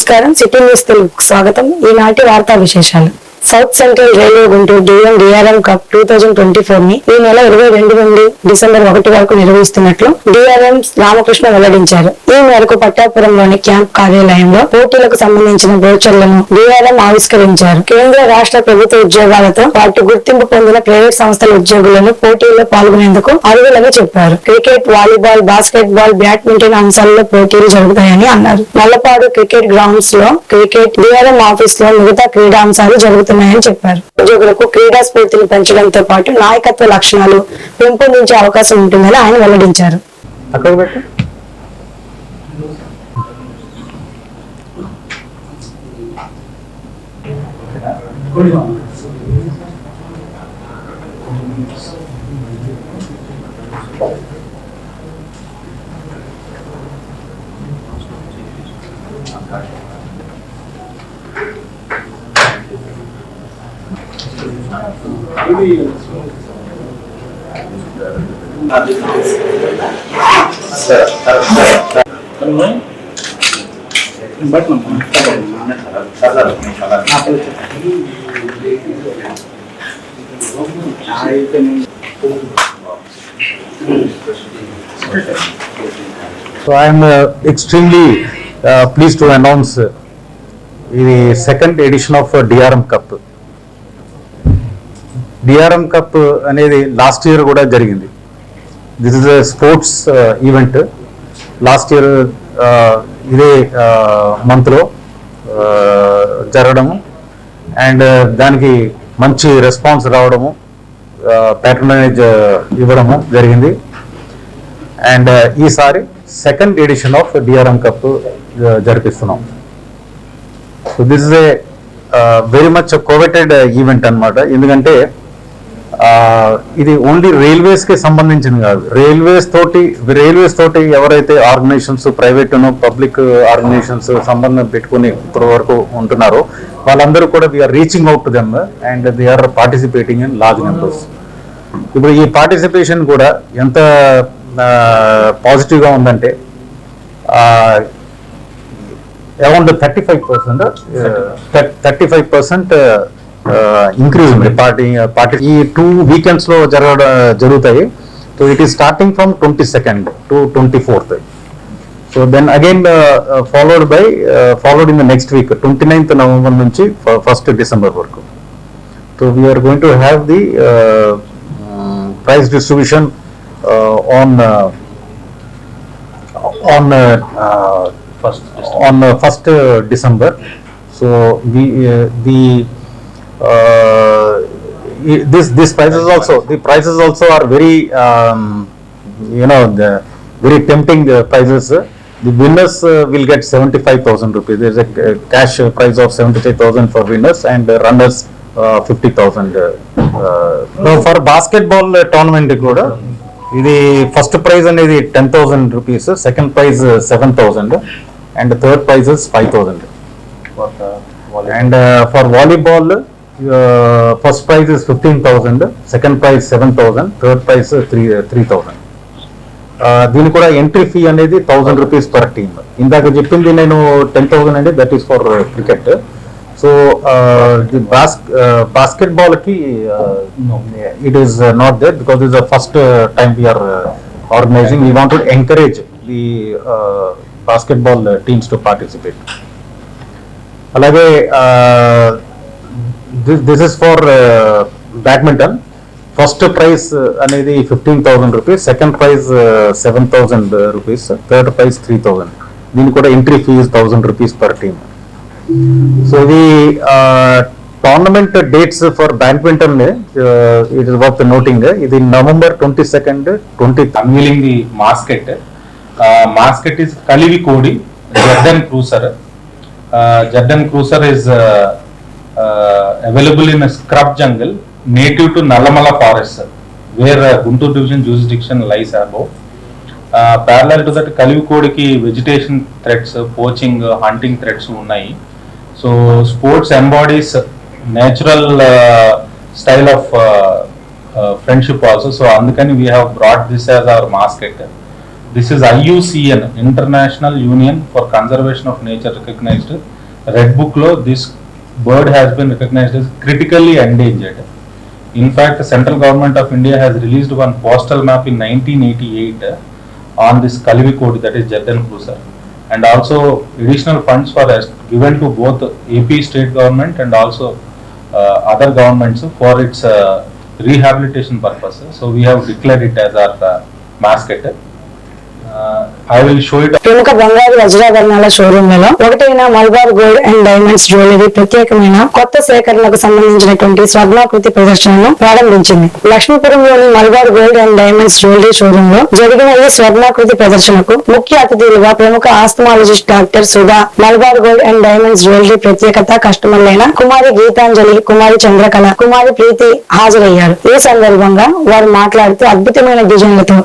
నమస్కారం. City news తెలుగుకు స్వాగతం. ఈనాటి వార్తా విశేషాలు. South central railway Guntur DRM cup 2024 ని ఈ నెల 22 నుండి డిసెంబర్ 1 వరకు నిర్వహిస్తున్నట్లు డిఆర్ఎం రామకృష్ణ వెల్లడించారు. ఈ మేరకు పట్టాపురంలోని క్యాంప్ కార్యాలయంలో పోటీలకు సంబంధించిన బ్రోచర్లను డిఆర్ఎం ఆవిష్కరించారు. కేంద్ర రాష్ట్ర ప్రభుత్వ ఉద్యోగాలతో పాటు గుర్తింపు పొందిన ప్రైవేట్ సంస్థల ఉద్యోగులను పోటీల్లో పాల్గొనేందుకు అర్హులని చెప్పారు. Cricket, volleyball, basket ball, badminton అంశాలలో పోటీలు జరుగుతాయని అన్నారు. నల్లపాడు క్రికెట్ గ్రౌండ్స్ లో క్రికెట్, డిఆర్ఎం ఆఫీస్ లో మిగతా క్రీడాంశాలు జరుగుతున్నాయని చెప్పారు. ఉద్యోగులకు క్రీడా స్ఫూర్తిని పెంచడంతో పాటు నాయకత్వ లక్షణాలు పెంపొందించే అవకాశం ఉంటుందని ఆయన వెల్లడించారు. So I am extremely pleased to announce the second edition of DRM Cup. DRM Cup అనేది లాస్ట్ ఇయర్ కూడా జరిగింది. This is a sports event. Last year ఇదే మంత్లో జరగడము అండ్ దానికి మంచి రెస్పాన్స్ రావడము, ప్యాట్రనైజ్ ఇవ్వడము జరిగింది. అండ్ ఈసారి second edition of DRM cup జరిపిస్తున్నాం. So this is a very much coveted event అన్నమాట. ఎందుకంటే ఇది ఓన్లీ రైల్వేస్కి సంబంధించింది కాదు. రైల్వేస్ తోటి ఎవరైతే ఆర్గనైజేషన్స్, ప్రైవేట్ పబ్లిక్ ఆర్గనైజేషన్స్ సంబంధం పెట్టుకుని ఇప్పటి వరకు ఉంటున్నారో వాళ్ళందరూ కూడా we're reaching out to them and they are participating in large numbers. ఇప్పుడు ఈ పార్టిసిపేషన్ కూడా ఎంత పాజిటివ్గా ఉందంటే అరౌండ్ 35% ఇంక్రీజ్ ఉంది. పార్టీ ఈ 2 weekends లో జరుగుతాయి. So it is starting from 22nd to 24th. So then again followed in the next week 29th November నుంచి 1st December వరకు. So we're going to have the prize distribution on 1st December. So these prices also are very very tempting prices. The winners will get 75,000 rupees. There is a cash prize of 75,000 for winners and runners 50,000. So for basketball tournament kuda ఇది first prize అనేది 10,000 rupees, second prize 7,000 and third prize 5,000. And for volleyball first prize 15,000, second prize 7,000, third prize 3,000. దీని కూడా entry fee అనేది 1,000 rupees per team. ఇందాక చెప్పింది నేను 10,000 అండి, that is for cricket. So the basketball ki it is not there because it is the first time we are organizing. We want to encourage the basketball teams to participate. Alage this is for badminton. First prize anedi 15,000 rupees, second prize 7,000 rupees, third prize 3,000. Dini kuda entry fee is 1,000 rupees per team. So the tournament dates for badminton, it is worth noting. It is November 22nd, 20th. Unveiling the mascot. Mascot is Kalivikodi Jordan Cruiser. Jordan Cruiser is available in a scrub jungle native to Nallamala forest, where Guntur division jurisdiction lies above. Parallel to that, Kalivikodi ki vegetation threats, poaching, hunting threats ఉన్నాయి. So sports embodies natural style of friendship also. So andukani we have brought this as our mascot. This is IUCN, International Union for Conservation of Nature recognized Red Book lo this bird has been recognized as critically endangered. In fact, the central government of India has released one postal map in 1988 on this Kalivikodi, that is Jardan Cruiser, and also additional funds were given to both AP state government and also other governments for its rehabilitation purpose. So we have declared it as our mascot. I will show it. ప్రముఖ బంగారు వజ్రాభరణాల షోరూమ్లలో ఒకటైన Malabar gold and diamonds jewellery ప్రత్యేకమైన కొత్త సేకరణకు సంబంధించినటువంటి స్వర్ణాకృతి ప్రదర్శనను ప్రారంభించింది. లక్ష్మీపురంలోని Malabar gold and diamonds jewellery showroom లో జరిగిన ఈ స్వర్ణాకృతి ప్రదర్శనకు ముఖ్య అతిథులుగా ప్రముఖ ఆస్థమాలజిస్ట్ doctor Sudha, Malabar gold and diamonds jewellery ప్రత్యేకత కస్టమర్లైన కుమారి గీతాంజలి, కుమారి చంద్రకళ, కుమారి ప్రీతి హాజరయ్యారు. ఈ సందర్భంగా వారు మాట్లాడుతూ అద్భుతమైన డిజైన్లతో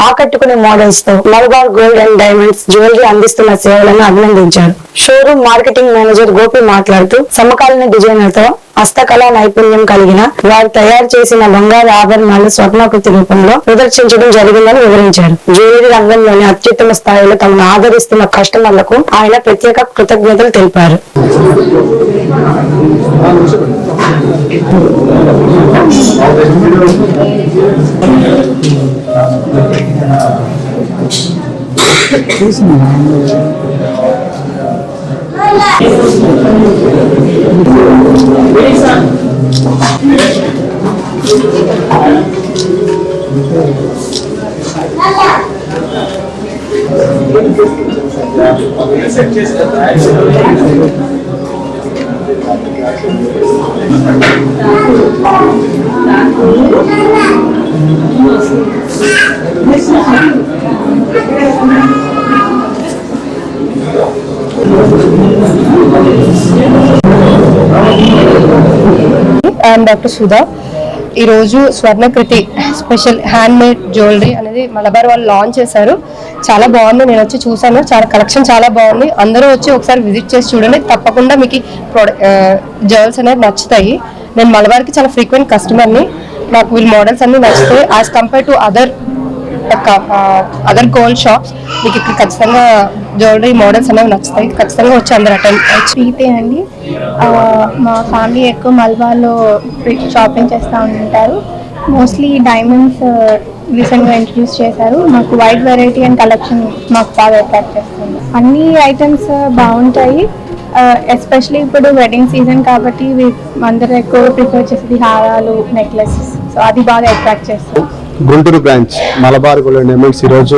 ఆకట్టుకునే మోడల్స్ తో Malabar gold and diamonds jewellery అందిస్తున్న సేవలను అభినందించారు. షోరూమ్ మార్కెటింగ్ మేనేజర్ గోపి మాట్లాడుతూ సమకాలీన డిజైన్లతో హస్తకళా నైపుణ్యం కలిగిన వారు తయారు చేసిన బంగారు ఆభరణాలు స్వర్ణాకృతి రూపంలో ప్రదర్శించడం జరిగిందని వివరించారు. జ్యువెలరీ రంగంలోని అత్యుత్తమ స్థాయిలో తమను ఆదరిస్తున్న కస్టమర్లకు ఆయన ప్రత్యేక కృతజ్ఞతలు తెలిపారు. I'm doctor Sudha. ఈరోజు స్వర్ణకృతి స్పెషల్ హ్యాండ్ మేడ్ జ్యువెలరీ అనేది మలబార్ వాళ్ళు లాంచ్ చేశారు. చాలా బాగుంది, నేను వచ్చి చూసాను, చాలా కలెక్షన్ చాలా బాగుంది. అందరూ వచ్చి ఒకసారి విజిట్ చేసి చూడండి, తప్పకుండా మీకు జ్యువెల్స్ అనేది నచ్చుతాయి. నేను మలబార్కి చాలా ఫ్రీక్వెంట్ కస్టమర్ని, నాకు వీళ్ళ మోడల్స్ అన్ని నచ్చుతాయి. As compare to other gold shops మీకు ఇక్కడ ఖచ్చితంగా జ్యువెలరీ మోడల్స్ అనేవి నచ్చుతాయి. ఖచ్చితంగా వచ్చి అందరు అటెండ్. ప్రీతి అండి, మా ఫ్యామిలీ ఎక్కువ మల్బార్లో షాపింగ్ చేస్తూ ఉంటారు. మోస్ట్లీ డైమండ్స్ రీసెంట్గా ఇంట్రడ్యూస్ చేశారు. మాకు వైడ్ వెరైటీ అండ్ కలెక్షన్ మాకు బాగా అట్రాక్ట్ చేస్తుంది. అన్ని ఐటమ్స్ బాగుంటాయి. ఎస్పెషలీ ఇప్పుడు వెడ్డింగ్ సీజన్ కాబట్టి అందరూ ఎక్కువ ప్రిఫర్ చేసేది హారాలు, నెక్లెసెస్. సో అది బాగా అట్రాక్ట్ చేస్తుంది. Guntur branch Malabar gold and diamonds ఈరోజు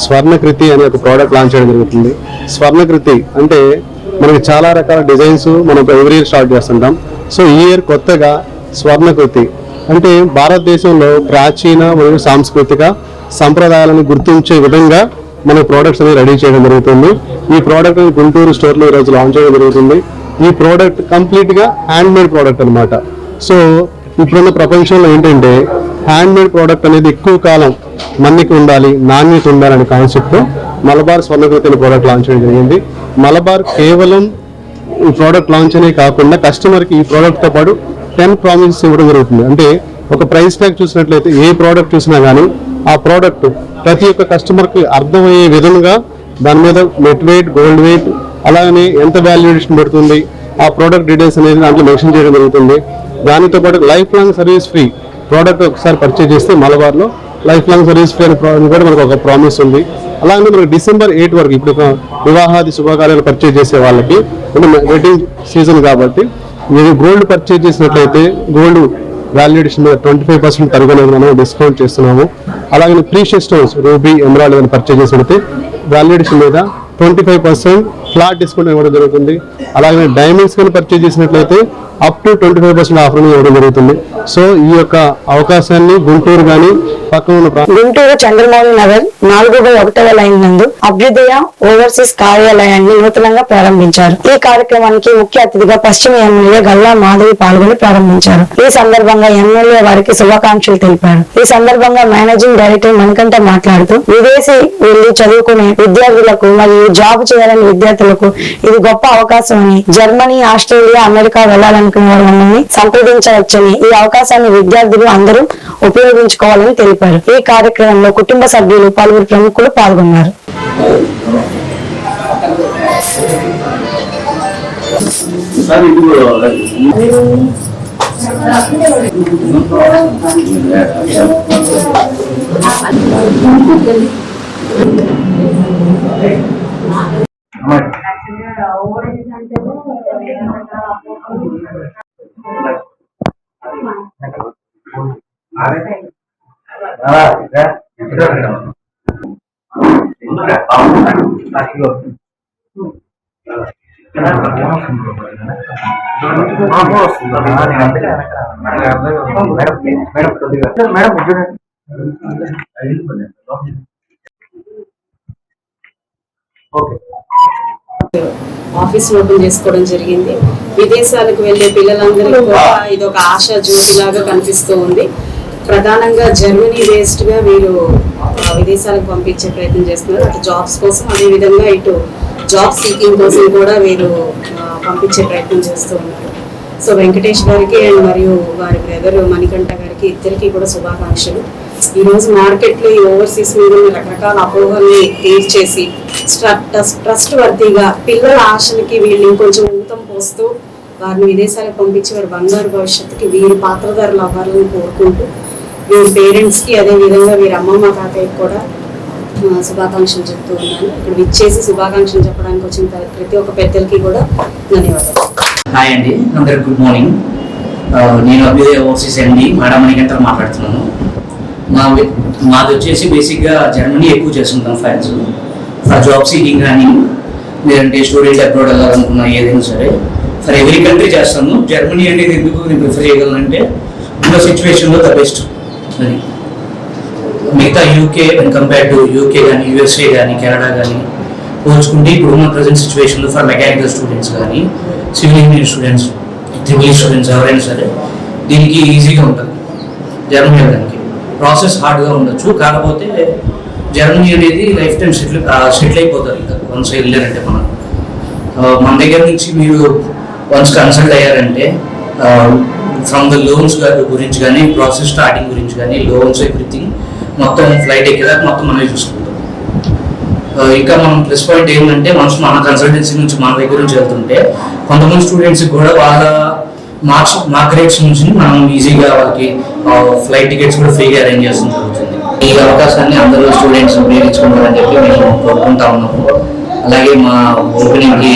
స్వర్ణకృతి అనే ఒక ప్రోడక్ట్ లాంచ్ చేయడం జరుగుతుంది. స్వర్ణకృతి అంటే మనకి చాలా రకాల డిజైన్స్ మనం ఎవ్రీ ఇయర్ స్టార్ట్ చేస్తుంటాం. సో ఈ ఇయర్ కొత్తగా స్వర్ణకృతి అంటే భారతదేశంలో ప్రాచీన మరియు సాంస్కృతిక సంప్రదాయాలను గుర్తించే విధంగా మన ప్రోడక్ట్స్ అనేది రెడీ చేయడం జరుగుతుంది. ఈ ప్రోడక్ట్ గుంటూరు స్టోర్లో ఈరోజు లాంచ్ చేయడం జరుగుతుంది. ఈ ప్రోడక్ట్ కంప్లీట్గా హ్యాండ్ మేడ్ ప్రోడక్ట్ అనమాట. సో ఇప్పుడున్న ప్రపంచంలో ఏంటంటే హ్యాండ్ మేడ్ ప్రోడక్ట్ అనేది ఎక్కువ కాలం మన్నిక ఉండాలి, నాణ్యత ఉండాలనే కాన్సెప్ట్తో మలబార్ స్వర్ణకృతి అనే ప్రోడక్ట్ లాంచ్ చేయడం జరిగింది. మలబార్ కేవలం ఈ ప్రోడక్ట్ లాంచ్ అనే కాకుండా కస్టమర్కి ఈ ప్రోడక్ట్తో పాటు 10 ప్రామిసెస్ ఇవ్వడం జరుగుతుంది. అంటే ఒక ప్రైస్ ట్యాగ్ చూసినట్లయితే ఏ ప్రోడక్ట్ చూసినా కానీ ఆ ప్రోడక్ట్ ప్రతి ఒక్క కస్టమర్కి అర్థమయ్యే విధంగా దాని మీద నెట్ వెయిట్, గోల్డ్ వెయిట్, అలాగనే ఎంత వాల్యుయేషన్ పడుతుంది ఆ ప్రోడక్ట్ డీటెయిల్స్ అనేది దాంట్లో మెన్షన్ చేయడం జరుగుతుంది. దానితో పాటు life long service free. Product ఒకసారి పర్చేజ్ చేస్తే మలబార్లో లైఫ్ లాంగ్ సర్వీస్ ఫ్రీ అని కూడా మనకు ఒక ప్రామిస్ ఉంది. అలాగే మనకు December 8 వరకు ఇప్పుడు వివాహాది శుభకార్యాలు పర్చేజ్ చేసే వాళ్ళకి వెడ్డింగ్ సీజన్ కాబట్టి మీరు గోల్డ్ పర్చేజ్ చేసినట్లయితే గోల్డ్ వాల్యుయేషన్ మీద 25% తరుగుదల మనం డిస్కౌంట్ చేస్తున్నాము. అలాగే ప్రీషియస్ స్టోన్స్, రూబీ, ఎమరాల్డ్ ఏదైనా పర్చేజ్ చేసినట్లయితే వాల్యుయేషన్ మీద 25% ఫ్లాట్ డిస్కౌంట్ ఇవ్వడం జరుగుతుంది. అలాగే డైమండ్స్ కానీ పర్చేజ్ చేసినట్లయితే అప్ టు 25% ఆఫర్ ఇవ్వడం జరుగుతుంది. సో ఈ యొక్క అవకాశాన్ని గుంటూరు కానీ పక్కన ఉన్న గుంటూరు చంద్రమౌళి నగర్ 4/1వ లైన్ నందు అభ్యుదయ ఓవర్సీస్ కార్యాలయాన్ని నూతనంగా ప్రారంభించారు. ఈ కార్యక్రమానికి ముఖ్య అతిథిగా పశ్చిమ ఎమ్మెల్యే గల్లా మాధవి పాల్గొని ప్రారంభించారు. ఈ సందర్భంగా ఎమ్మెల్యే వారికి శుభాకాంక్షలు తెలిపారు. ఈ సందర్భంగా మేనేజింగ్ డైరెక్టర్ మణికంఠ మాట్లాడుతూ విదేశీ వెళ్లి చదువుకునే విద్యార్థులకు మరియు జాబ్ చేయాలని విద్యార్థులకు ఇది గొప్ప అవకాశం అని, జర్మనీ, ఆస్ట్రేలియా, అమెరికా వెళ్లాలనుకునే వారు మమ్మల్ని సంప్రదించవచ్చని, ఈ అవకాశాన్ని విద్యార్థులు అందరూ ఉపయోగించుకోవాలని తెలిపారు. ఈ కార్యక్రమంలో కుటుంబ సభ్యులు, పలువురు ప్రముఖులు పాల్గొన్నారు. ఆఫీస్ ఓపెన్ చేసుకోవడం జరిగింది. విదేశాలకు వెళ్ళే పిల్లలందరికీ కూడా ఇది ఒక ఆశా జ్యోతిలాగా కనిపిస్తూ ఉంది. ప్రధానంగా జర్మనీ బేస్డ్ గా వీరు విదేశాలకు పంపించే ప్రయత్నం చేస్తున్నారు. అటు జాబ్స్ కోసం, అదేవిధంగా ఇటు జాబ్ సీకింగ్ కోసం కూడా వీరు పంపించే ప్రయత్నం చేస్తూ ఉన్నారు. సో వెంకటేష్ గారికి అండ్ మరియు వారి బ్రదర్ మణికంఠ గారికి ఇద్దరికి కూడా శుభాకాంక్షలు. ఈ రోజు మార్కెట్ లో ఈ ఓవర్సీస్ మీద రకరకాల అపోహల్ని క్రియేట్ చేసి ట్రస్ట్ వర్తీగా పిల్లల ఆశలకి వీళ్ళు ఇంకొంచెం ఊతం పోస్తూ వారిని విదేశాలకు పంపించి వారి బంగారు భవిష్యత్తుకి వీరి పాత్రధారులు అవ్వాలని కోరుకుంటూ వీరి పేరెంట్స్ కి, అదే విధంగా వీరి అమ్మమ్మ తాతయ్యకి కూడా శుభాకాంక్షలు చెప్తూ ఉన్నాను. ఇక్కడ విచ్చేసి శుభాకాంక్షలు చెప్పడానికి వచ్చిన ప్రతి ఒక్క పెద్దలకి కూడా ధన్యవాదాలు. హాయ్ అండి, అందరికి గుడ్ మార్నింగ్. నేను అభ్యుదయ ఓవర్సీస్ ఎండి మేడం మణికంఠ మాట్లాడుతున్నాను. మాది వచ్చేసి బేసిక్గా జర్మనీ ఎక్కువ చేస్తుంటాం ఫైల్స్ ఫర్ జాబ్ సీకింగ్ కానీ, లేదంటే స్టూడెంట్ అబ్రాడ్ వెళ్ళాలనుకున్నా ఏదైనా సరే ఫర్ ఎవ్రీ కంట్రీ చేస్తాను. జర్మనీ అనేది ఎందుకు నేను ప్రిఫర్ చేయగలనంటే ఉన్న సిచ్యువేషన్లో ద బెస్ట్. అది మిగతా UK and compare to UK కానీ, యూఎస్ఏ కానీ, కెనడా కానీ పోల్చుకుంటే ఇప్పుడు ఉన్న ప్రజెంట్ సిచ్యువేషన్లో ఫర్ మెకానికల్ స్టూడెంట్స్ కానీ, civil engineering students, triple students ఎవరైనా సరే దీనికి ఈజీగా ఉంటుంది. జర్మనీ వెళ్ళడానికి ప్రాసెస్ హార్డ్గా ఉండొచ్చు, కాకపోతే జర్మనీ అనేది లైఫ్ టైం సెటిల్ అయిపోతారు. ఇంకా వన్స్ వెళ్ళారంటే మన దగ్గర నుంచి మీరు వన్స్ కన్సల్ట్ అయ్యారంటే ఫ్రమ్ ద లోన్స్ గురించి కానీ, ప్రాసెస్ స్టార్టింగ్ గురించి కానీ, లోన్స్ ఎవ్రీథింగ్ మొత్తం ఫ్లైట్ ఎక్కేదాకా మొత్తం మనమే చూసుకుంటాం. ఇంకా మనం ప్లస్ పాయింట్ ఏంటంటే మన కన్సల్టెన్సీ నుంచి మన దగ్గర నుంచి వెళ్తుంటే కొంతమంది స్టూడెంట్స్కి కూడా వాళ్ళ మార్క్ రేట్స్ నుంచి మనం ఈజీగా వాళ్ళకి ఫ్లైట్ టికెట్స్ కూడా ఫ్రీగా అరేంజ్ చేస్తూ జరుగుతుంది. ఈ అవకాశాన్ని అందరూ స్టూడెంట్స్ ఉపయోగించుకుంటారని చెప్పి మేము కోరుకుంటా ఉన్నాము. అలాగే మా ఓపెనింగ్కి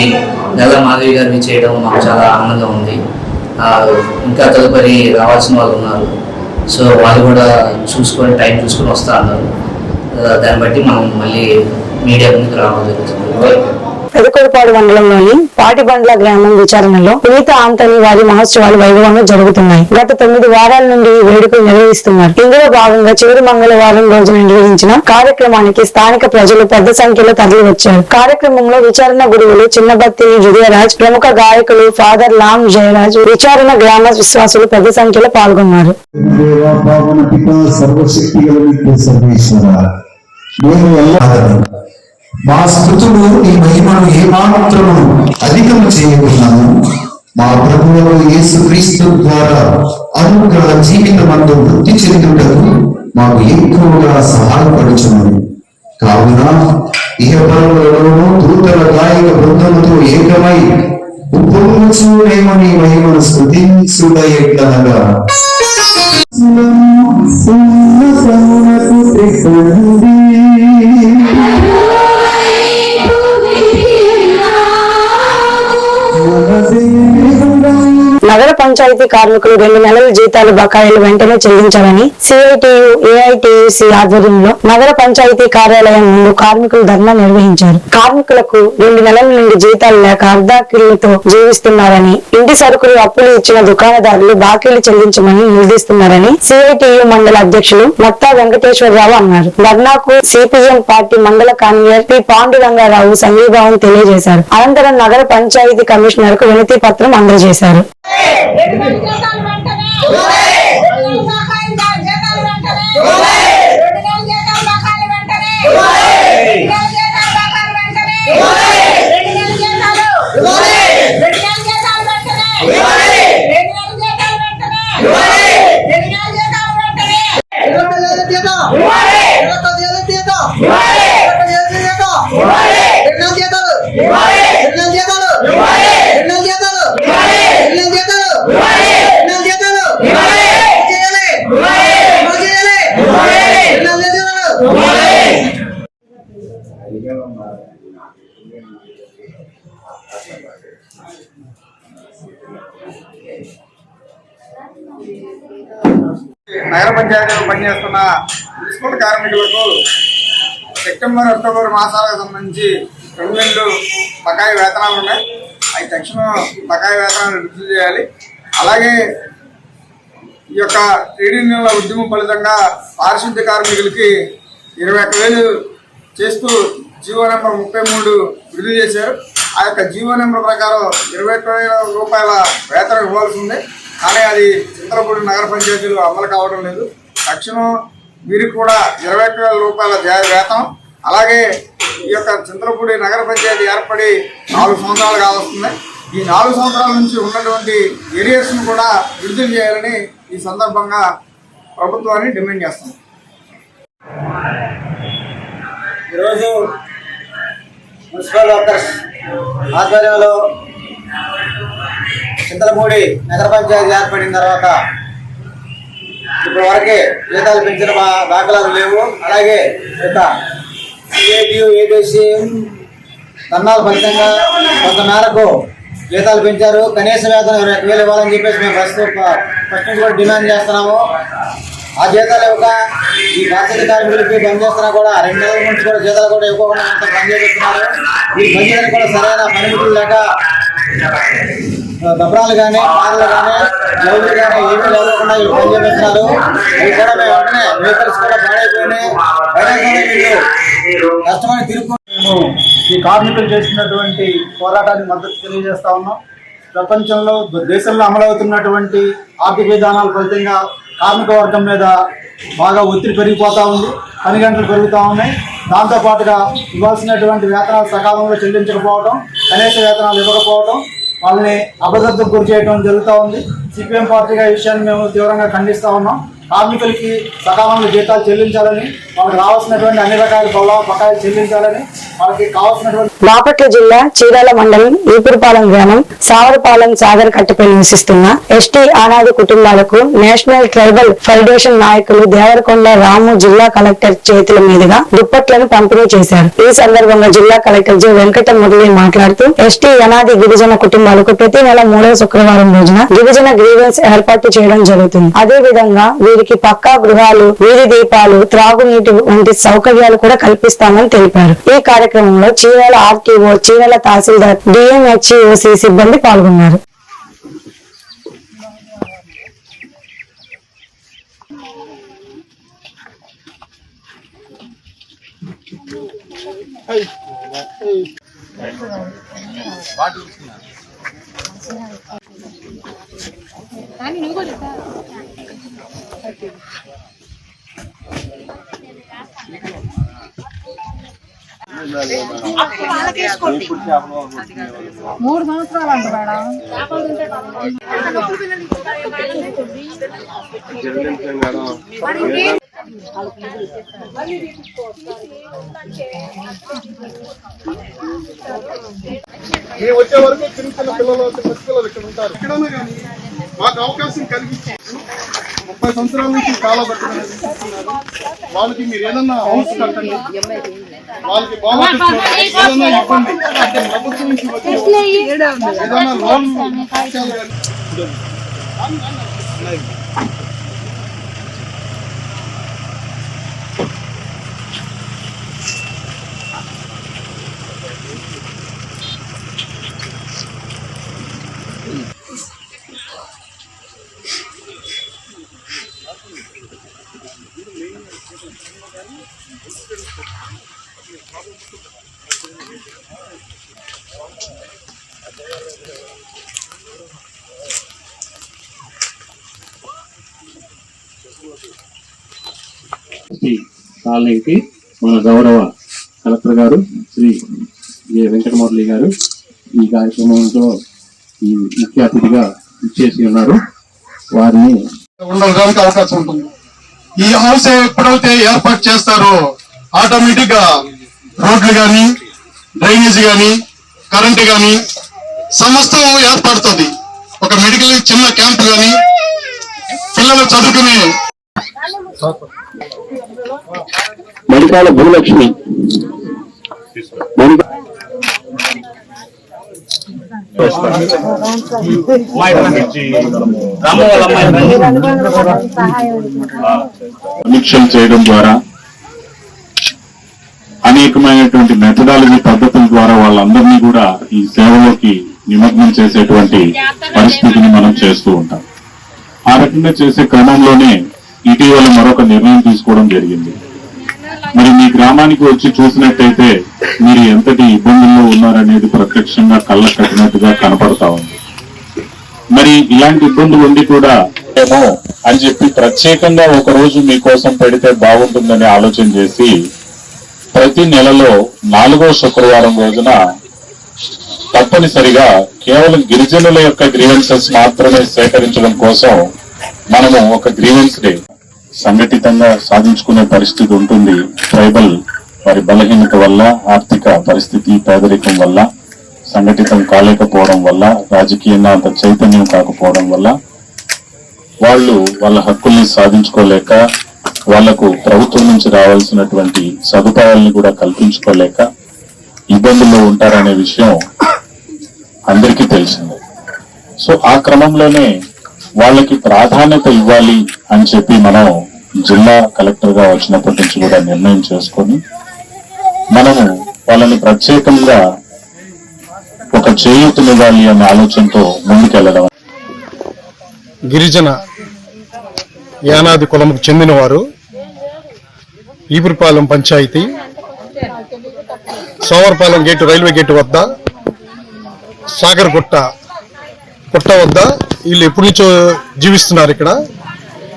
నెల మాధవి గారిని చేయడం మాకు చాలా ఆనందంగా ఉంది. ఇంకా తదుపరి రావాల్సిన వాళ్ళు ఉన్నారు, సో వాళ్ళు కూడా చూసుకొని టైం చూసుకొని వస్తా అన్నారు. దాన్ని బట్టి మనం మళ్ళీ మీడియా ముందుకు రావడం జరుగుతుంది. పెదకొరపాడు మండలంలోని పాటిబండ్ల గ్రామం విచారణలో పునీత ఆంటోనీ వారి మహోత్సవాలు వైభవంగా జరుగుతున్నాయి. గత 9 వారాల నుండి ఈ వేడుకలు నిర్వహిస్తున్నారు. ఇందులో భాగంగా చివరి మంగళవారం రోజున నిర్వహించిన కార్యక్రమానికి స్థానిక ప్రజలు పెద్ద సంఖ్యలో తరలి వచ్చారు. కార్యక్రమంలో విచారణ గురువులు చిన్నబత్తిని హృదయరాజ్, ప్రముఖ గాయకులు ఫాదర్ లామ్ జయరాజ్, విచారణ గ్రామ విశ్వాసులు పెద్ద సంఖ్యలో పాల్గొన్నారు. మా స్థుతులు నీ మహిమను ఏమాత్రము అధికము చేయకున్నాము. మా ప్రభువులో యేసుక్రీస్తు ద్వారా అనుగ్రహ జీవితమందు వృద్ధి చెందుటకు మాకు ఎక్కువగా సహాయపడుచున్నది. కావున ఇహపరములలోనూ దూతల గాయక బృందముతో ఏకమై ఉప్పొంగుచూనేమో నీ మహిమను స్తుతించుటయెట్లనగా నగర పంచాయతీ కార్మికులు 2 నెలల జీతాలు బకాయిలు వెంటనే చెల్లించాలని సిఐటియు ఏఐటియుసి ఆధ్వర్యంలో నగర పంచాయతీ కార్యాలయం ముందు కార్మికులు ధర్నా నిర్వహించారు. కార్మికులకు 2 నెలల నుండి జీతాలు లేక అర్ధాకిళ్లతో జీవిస్తున్నారని, ఇంటి సరుకులు అప్పులు ఇచ్చిన దుకాణదారులు బాకీలు చెల్లించమని నిలదీస్తున్నారని సిఐటియు మండల అధ్యక్షులు మత్తా వెంకటేశ్వరరావు అన్నారు. ధర్నాకు సిపిఎం పార్టీ మండల కన్వీనర్ పి పాండురంగారావు సంఘీభావం తెలియజేశారు. అనంతరం నగర పంచాయతీ కమిషనర్ కు వినతి పత్రం అందజేశారు. జీతాలు నగర పంచాయతీలో పనిచేస్తున్న మున్సిపల్ కార్మికులకు సెప్టెంబర్, అక్టోబర్ మాసాలకు సంబంధించి 2 నెలలు బకాయి వేతనాలు ఉన్నాయి. అవి తక్షణం బకాయి వేతనాలు విడుదల చేయాలి. అలాగే ఈ యొక్క ట్రేడ్ యూనియన్ల ఉద్యమం ఫలితంగా పారిశుద్ధ్య కార్మికులకి 21,000 చేస్తూ జీవో నెంబర్ 33 విడుదల చేశారు. ఆ యొక్క జీవో నెంబర్ ప్రకారం 21,000 రూపాయల వేతనం ఇవ్వాల్సి ఉంది. కానీ అది చింతలపూడి నగర పంచాయతీలో అమలు కావడం లేదు. తక్షణం వీరికి కూడా 21,000 రూపాయల వేతనం, అలాగే ఈ యొక్క చింతలపూడి నగర పంచాయతీ ఏర్పడి 4 సంవత్సరాలు కావస్తుంది. ఈ 4 సంవత్సరాల నుంచి ఉన్నటువంటి ఏరియాస్ను కూడా విడుదల చేయాలని ఈ సందర్భంగా ప్రభుత్వాన్ని డిమాండ్ చేస్తున్నాం. ఈరోజు మున్సిపల్ వర్కర్స్ ఆధ్వర్యంలో చింతలపూడి నగర పంచాయతీ ఏర్పడిన తర్వాత ఇప్పటి వరకే జీతాలు పెంచిన దాఖలాలు లేవు. అలాగే ఏటీసీ ధర్నాల ఫలితంగా కొంత మేరకు జీతాలు పెంచారు. కనీస వేతనం 21,000 ఇవ్వాలని చెప్పేసి మేము ఫస్ట్ నుంచి కూడా డిమాండ్ చేస్తున్నాము. ఆ జీతాలు ఇవ్వక ఈ పారిశుద్ధ్య కార్మికులకి బంద్ చేస్తున్నా కూడా 2 నెలల నుంచి కూడా జీతాలు కూడా ఇవ్వకుండా అంత బంద్ చేస్తున్నారు. ఈ బంద్ చేయడానికి కూడా సరైన పనిముట్లు లేక దబ్బరాలు కానీ, పాదలు కానీ, గ్లౌజులు కానీ ఏమీ లేకుండా వీళ్ళు బంద్ చేస్తున్నారు. అవి కూడా మేము వెంటనే వెహికల్స్ కూడా పాడైపోయినాయి. కష్టమని తిరుగు మేము ఈ కార్మికులు చేస్తున్నటువంటి పోరాటానికి మద్దతు తెలియజేస్తా ఉన్నాం. ప్రపంచంలో, దేశంలో అమలవుతున్నటువంటి ఆర్థిక విధానాల ఫలితంగా కార్మిక వర్గం మీద బాగా ఒత్తిడి పెరిగిపోతూ ఉంది. పని గంటలు పెరుగుతూ ఉన్నాయి. దాంతోపాటుగా ఇవ్వాల్సినటువంటి వేతనాలు సకాలంలో చెల్లించకపోవడం, కనీస వేతనాలు ఇవ్వకపోవడం, వాళ్ళని అభద్రతకు గురి చేయడం జరుగుతూ ఉంది. సిపిఎం పార్టీగా ఈ విషయాన్ని మేము తీవ్రంగా ఖండిస్తూ ఉన్నాం. కార్మికులకి సకాలంలో జీతాలు చెల్లించాలని, వాళ్ళకి రావాల్సినటువంటి అన్ని రకాల బకాయిలు చెల్లించాలని, వాళ్ళకి కావాల్సినటువంటి. బాపట్ల జిల్లా చీరాల మండలం ఈపురపాలెం గ్రామం సావరపాలెం సాగర్ కట్టపై నివసిస్తున్న ఎస్టీ అనాథ కుటుంబాలకు నేషనల్ ట్రైబల్ ఫెడరేషన్ నాయకులు దేవరకొండ రాము జిల్లా కలెక్టర్ చేతుల మీదుగా దుప్పట్లను పంపిణీ చేశారు. ఈ సందర్భంగా జిల్లా కలెక్టర్ జె వెంకట మురళి మాట్లాడుతూ ఎస్టీ అనాథ గిరిజన కుటుంబాలకు ప్రతి నెల 3వ శుక్రవారం రోజున గిరిజన గ్రీవెన్స్ ఏర్పాటు చేయడం జరుగుతుంది. అదే విధంగా వీరికి పక్కా గృహాలు, వీధి దీపాలు, త్రాగునీటి వంటి సౌకర్యాలు కూడా కల్పిస్తామని తెలిపారు. ఈ కార్యక్రమంలో చీరాల ఆర్టీఓ, చీరాల తహసీల్దార్, డిఎంహెచ్ఓసి సిబ్బంది పాల్గొన్నారు. మూడు సంవత్సరాలు అంట మేడం. మేము వచ్చే వరకు చిన్న చిన్న పిల్లలు, పసిపిల్లలు ఇక్కడ ఉంటారు. ఎక్కడన్నా కానీ మాకు అవకాశం కలిగించి 30 సంవత్సరాల నుంచి చాలా బతుకున్నారు. వాళ్ళకి మీరు ఏదన్నా హౌస్ కట్టండి, వాళ్ళకి బాగా ఏదన్నా ఇవ్వండి. ప్రభుత్వం నుంచి వచ్చే ఏదన్నా లోన్ కాలనీకి మన గౌరవ కలెక్టర్ గారు శ్రీ జె వెంకట మురళి గారు ఈ కార్యక్రమంలో ఈ ముఖ్య అతిథిగా ఇచ్చేసి ఉన్నారు. వారిని ఉండడానికి అవకాశం ఉంటుంది. ఈ హౌస్ ఎప్పుడైతే ఏర్పాటు చేస్తారో ఆటోమేటిక్ గా రోడ్లు కానీ, డ్రైనేజీ కానీ, కరెంటు కానీ సమస్తం ఏర్పడుతుంది. ఒక మెడికల్ చిన్న క్యాంప్ కానీ, పిల్లలు చదువుకునే మడికాల భూలక్ష్మి సమీక్షలు చేయడం ద్వారా అనేకమైనటువంటి మెథడాలజీ పద్ధతుల ద్వారా వాళ్ళందరినీ కూడా ఈ సేవలోకి నిమగ్నం చేసేటువంటి పరిస్థితిని మనం చేస్తూ ఉంటాం. ఆ రకంగా చేసే క్రమంలోనే ఇటీవల మరొక నిర్ణయం తీసుకోవడం జరిగింది. మరి మీ గ్రామానికి వచ్చి చూసినట్టయితే మీరు ఎంతటి ఇబ్బందుల్లో ఉన్నారనేది ప్రత్యక్షంగా కళ్ళ కట్టినట్టుగా కనపడతా ఉంది. మరి ఇలాంటి ఇబ్బందులు ఉండి కూడా ఏమో అని చెప్పి ప్రత్యేకంగా ఒక రోజు మీకోసం పెడితే బాగుంటుందని ఆలోచన చేసి ప్రతి నెలలో 4వ శుక్రవారం రోజున తప్పనిసరిగా కేవలం గిరిజనుల యొక్క గ్రీవెన్సెస్ మాత్రమే సేకరించడం కోసం మనము ఒక గ్రీవెన్స్ డే సంఘటితంగా సాధించుకునే పరిస్థితి ఉంటుంది. ట్రైబల్ వారి బలహీనత వల్ల, ఆర్థిక పరిస్థితి, పేదరికం వల్ల, సంఘటితం కాలేకపోవడం వల్ల, రాజకీయంగా అంత చైతన్యం కాకపోవడం వల్ల వాళ్ళు వాళ్ళ హక్కుల్ని సాధించుకోలేక, వాళ్లకు ప్రభుత్వం నుంచి రావాల్సినటువంటి సదుపాయాలను కూడా కల్పించుకోలేక ఇబ్బందుల్లో ఉంటారనే విషయం అందరికీ తెలిసిందే. సో ఆ క్రమంలోనే వాళ్ళకి ప్రాధాన్యత ఇవ్వాలి అని చెప్పి మనం జిల్లా కలెక్టర్ గా వచ్చినప్పటి నుంచి కూడా నిర్ణయం చేసుకొని మనము వాళ్ళని ప్రత్యేకంగా ఒక చేయూతనివ్వాలి అనే ఆలోచనతో ముందుకెళ్లడం. గిరిజన యానాది కులంకు చెందినవారు Epurapalem panchayat Somarapalem gate, railway gate వద్ద, సాగర్ గుట్ట వద్ద వీళ్ళు ఎప్పటి నుంచో జీవిస్తున్నారు. ఇక్కడ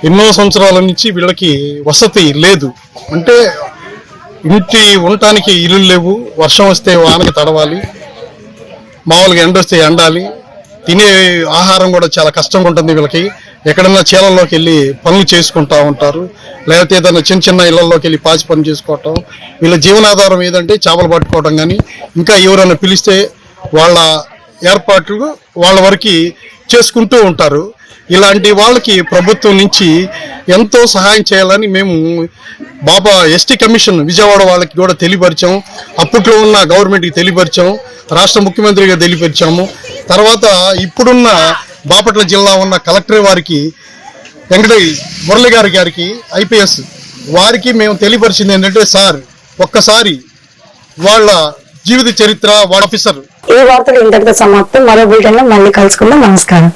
ఎన్నో సంవత్సరాల నుంచి వీళ్ళకి వసతి లేదు. అంటే ఇంటి ఉండటానికి ఇల్లు లేవు, వర్షం వస్తే వానకి తడవాలి, మామూలుగా ఎండ వస్తే ఎండాలి, తినే ఆహారం కూడా చాలా కష్టంగా ఉంటుంది వీళ్ళకి. ఎక్కడన్నా చేలల్లోకి వెళ్ళి పనులు చేసుకుంటా ఉంటారు, లేకపోతే ఏదైనా చిన్న చిన్న ఇళ్లలోకి వెళ్ళి పాచి పని చేసుకోవటం. వీళ్ళ జీవనాధారం ఏదంటే చేపలు పట్టుకోవటం, కానీ ఇంకా ఎవరైనా పిలిస్తే వాళ్ళ ఏర్పాట్లు వాళ్ళ వరకు చేసుకుంటూ ఉంటారు. ఇలాంటి వాళ్ళకి ప్రభుత్వం నుంచి ఎంతో సహాయం చేయాలని మేము బాబా ఎస్టీ కమిషన్ విజయవాడ వాళ్ళకి కూడా తెలియపరిచాం. అప్పట్లో ఉన్న గవర్నమెంట్కి తెలియపరిచాం, రాష్ట్ర ముఖ్యమంత్రిగా తెలియపరిచాము. తర్వాత ఇప్పుడున్న బాపట్ల జిల్లా ఉన్న కలెక్టర్ వారికి, మురళి గారికి ఐపీఎస్ వారికి మేము తెలియపరిచింది ఏంటంటే, సార్ ఒక్కసారి వాళ్ళ జీవిత చరిత్ర, వాళ్ళ ఆఫీసర్. ఈ వార్తలు ఇంతటితో సమాప్తం. మరో బులెటిన్ లో మళ్ళీ కలుసుకుందాం. నమస్కారం.